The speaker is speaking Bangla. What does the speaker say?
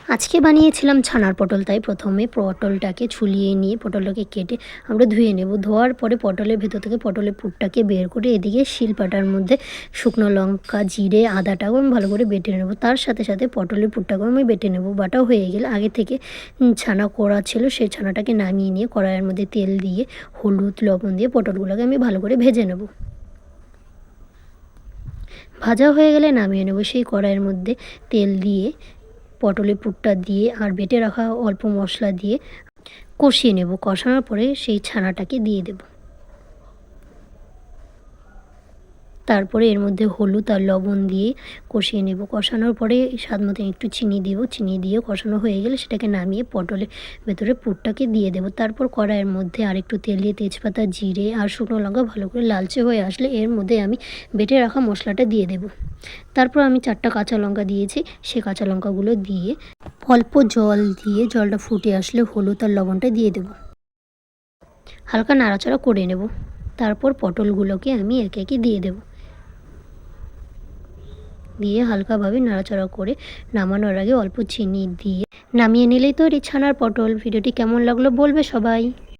আজকে বানিয়েছিলাম ছানার পটল। তাই প্রথমে পটলটাকে ছুলিয়ে নিয়ে পটলটাকে কেটে আমরা ধুয়ে নেব। ধোয়ার পরে পটলের ভেতর থেকে পটলের পুরটাকে বের করে এদিকে শিলপাটার মধ্যে শুকনো লঙ্কা, জিরে, আদাটাও আমি ভালো করে বেটে নেব। তার সাথে সাথে পটলের পুরটাকেও আমি বেটে নেব। বাটাও হয়ে গেলে আগে থেকে ছানা করা ছিল সেই ছানাটাকে নামিয়ে নিয়ে কড়াইয়ের মধ্যে তেল দিয়ে হলুদ লবণ দিয়ে পটলগুলোকে আমি ভালো করে ভেজে নেব। ভাজা হয়ে গেলে নামিয়ে নেব। সেই কড়াইয়ের মধ্যে তেল দিয়ে পটলের পুরটা দিয়ে আর বেটে রাখা অল্প মশলা দিয়ে কষিয়ে নেব। কষানোর পরে সেই ছানাটাকে দিয়ে দেব। তারপরে এর মধ্যে হলুদ আর লবণ দিয়ে কষিয়ে নেব। কষানোর পরে স্বাদ মতো একটু চিনি দেব। চিনি দিয়ে কষানো হয়ে গেলে সেটাকে নামিয়ে পটলের ভেতরে পুরটাকে দিয়ে দেব। তারপর কড়াইয়ের মধ্যে আরেকটু তেল দিয়ে তেজপাতা, জিরে আর শুকনো লঙ্কা ভালো করে লালচে হয়ে আসলে এর মধ্যে আমি বেটে রাখা মশলাটা দিয়ে দেব। তারপর আমি 4টা কাঁচা লঙ্কা দিয়েছি। সেই কাঁচা লঙ্কাগুলো দিয়ে অল্প জল দিয়ে জলটা ফুটে আসলে হলুদ আর লবণটা দিয়ে দেব। হালকা নাড়াচাড়া করে নেব। তারপর পটলগুলোকে আমি একে একে দিয়ে দেব। দিয়ে হালকাভাবে নাড়াচাড়া করে নামানোর আগে অল্প চিনি দিয়ে নামিয়ে নিলেই তৈরি ছানার পটল। ভিডিওটি কেমন লাগলো বলবে সবাই।